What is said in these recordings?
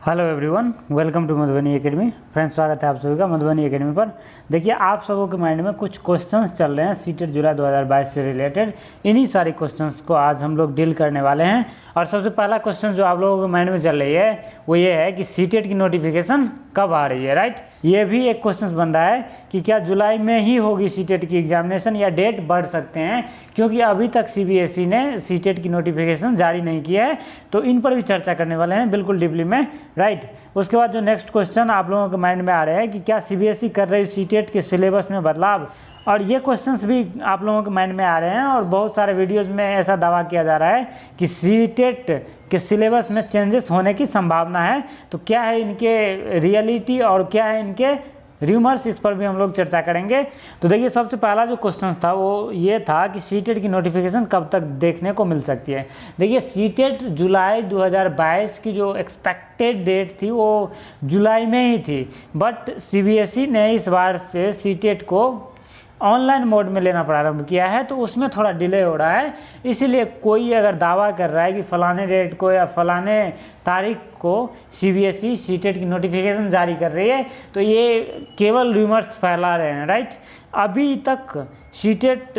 Hello everyone, welcome to Madhubani academy. Friends, स्वागत है आप सभी का मधुबनी एकेडमी पर। देखिए, आप सबों के माइंड में कुछ क्वेश्चंस चल रहे हैं सीटेट जुलाई 2022 से रिलेटेड। इन्हीं सारे क्वेश्चंस को आज हम लोग डील करने वाले हैं। और सबसे पहला क्वेश्चन जो आप लोगों के माइंड में चल रही है वो ये है कि सीटेट की नोटिफिकेशन कब आ रही है, राइट। ये भी एक क्वेश्चन बन रहा है कि क्या जुलाई में ही होगी सीटेट की एग्जामिनेशन या डेट बढ़ सकते हैं, क्योंकि अभी तक सीबीएसई ने सीटेट की नोटिफिकेशन जारी नहीं किया है। तो इन पर भी चर्चा करने वाले हैं बिल्कुल डीपली में, राइट। उसके बाद जो नेक्स्ट क्वेश्चन आप लोगों के माइंड में आ रहे हैं कि क्या सीबीएसई कर रही सीटेट के सिलेबस में बदलाव, और ये क्वेश्चंस भी आप लोगों के माइंड में आ रहे हैं। और बहुत सारे वीडियोस में ऐसा दावा किया जा रहा है कि सीटेट के सिलेबस में चेंजेस होने की संभावना है। तो क्या है इनके रियलिटी और क्या है इनके र्यूमर्स, इस पर भी हम लोग चर्चा करेंगे। तो देखिए, सबसे पहला जो क्वेश्चन था वो ये था कि सीटेट की नोटिफिकेशन कब तक देखने को मिल सकती है। देखिए, सीटेट जुलाई 2022 की जो एक्सपेक्टेड डेट थी वो जुलाई में ही थी, बट सीबीएसई ने इस बार से सीटेट को ऑनलाइन मोड में लेना प्रारंभ किया है, तो उसमें थोड़ा डिले हो रहा है। इसीलिए कोई अगर दावा कर रहा है कि फलाने डेट को या फलाने तारीख को सीबीएसई सीटेट की नोटिफिकेशन जारी कर रही है, तो ये केवल रूमर्स फैला रहे हैं, राइट। अभी तक सीटेट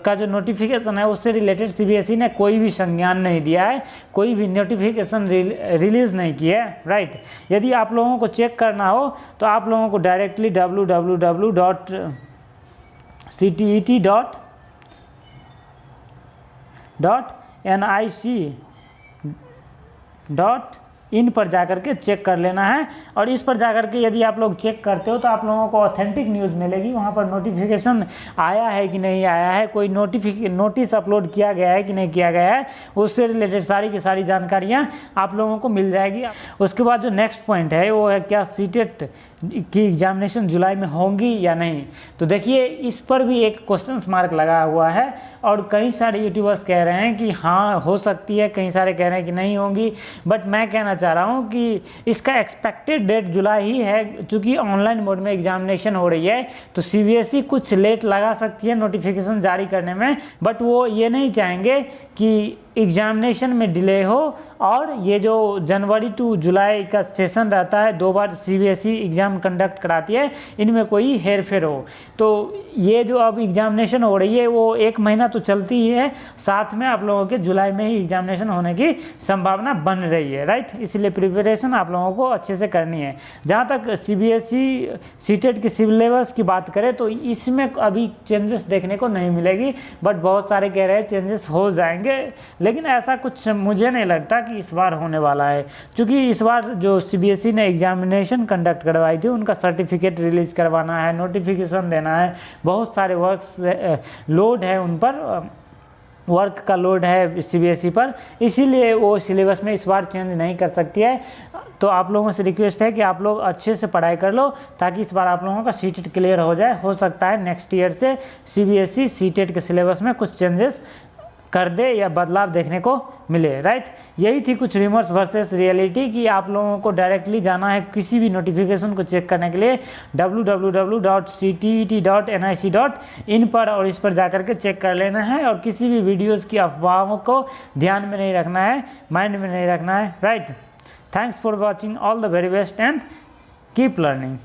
का जो नोटिफिकेशन है उससे रिलेटेड सीबीएसई ने कोई भी संज्ञान नहीं दिया है, कोई भी नोटिफिकेशन रिलीज़ नहीं किया है, राइट। यदि आप लोगों को चेक करना हो तो आप लोगों को डायरेक्टली www.ctet.nic.in पर जाकर के चेक कर लेना है। और इस पर जाकर के यदि आप लोग चेक करते हो तो आप लोगों को ऑथेंटिक न्यूज़ मिलेगी। वहाँ पर नोटिफिकेशन आया है कि नहीं आया है, कोई नोटिस अपलोड किया गया है कि नहीं किया गया है, उससे रिलेटेड सारी की सारी जानकारियाँ आप लोगों को मिल जाएगी। उसके बाद जो नेक्स्ट पॉइंट है वो है क्या सीटेट की एग्जामिनेशन जुलाई में होंगी या नहीं। तो देखिए, इस पर भी एक क्वेश्चन मार्क लगा हुआ है और कई सारे यूट्यूबर्स कह रहे हैं कि हाँ हो सकती है, कई सारे कह रहे हैं कि नहीं होंगी। बट मैं कहना चाह रहा हूँ कि इसका एक्सपेक्टेड डेट जुलाई ही है। चूँकि ऑनलाइन मोड में एग्जामिनेशन हो रही है तो सीबीएसई कुछ लेट लगा सकती है नोटिफिकेशन जारी करने में, बट वो ये नहीं चाहेंगे कि एग्जामिनेशन में डिले हो। और ये जो जनवरी टू जुलाई का सेशन रहता है, 2 बार सीबीएसई एग्ज़ाम कंडक्ट कराती है, इनमें कोई हेरफेर हो तो ये जो अब एग्जामिनेशन हो रही है वो 1 महीना तो चलती ही है, साथ में आप लोगों के जुलाई में ही एग्जामिनेशन होने की संभावना बन रही है, राइट। इसलिए प्रिपरेशन आप लोगों को अच्छे से करनी है। जहाँ तक सीबीएसई सीटेट के सिलेबस की बात करें तो इसमें अभी चेंजेस देखने को नहीं मिलेगी, बट बहुत सारे कह रहे हैं चेंजेस हो जाएंगे, लेकिन ऐसा कुछ मुझे नहीं लगता कि इस बार होने वाला है। क्योंकि इस बार जो सीबीएसई ने एग्जामिनेशन कंडक्ट करवाई थी उनका सर्टिफिकेट रिलीज़ करवाना है, नोटिफिकेशन देना है, बहुत सारे वर्क्स लोड है उन पर, वर्क का लोड है सीबीएसई पर, इसीलिए वो सिलेबस में इस बार चेंज नहीं कर सकती है। तो आप लोगों से रिक्वेस्ट है कि आप लोग अच्छे से पढ़ाई कर लो ताकि इस बार आप लोगों का सीटेट क्लियर हो जाए। हो सकता है नेक्स्ट ईयर से सीबीएसई सीटेट के सिलेबस में कुछ चेंजेस कर दे या बदलाव देखने को मिले, राइट। यही थी कुछ रिमर्स वर्सेस रियलिटी कि आप लोगों को डायरेक्टली जाना है किसी भी नोटिफिकेशन को चेक करने के लिए www.ctet.nic.in पर, और इस पर जाकर के चेक कर लेना है। और किसी भी वीडियोस की अफवाहों को ध्यान में नहीं रखना है, माइंड में नहीं रखना है, right. Thanks for watching, all the very best and keep learning.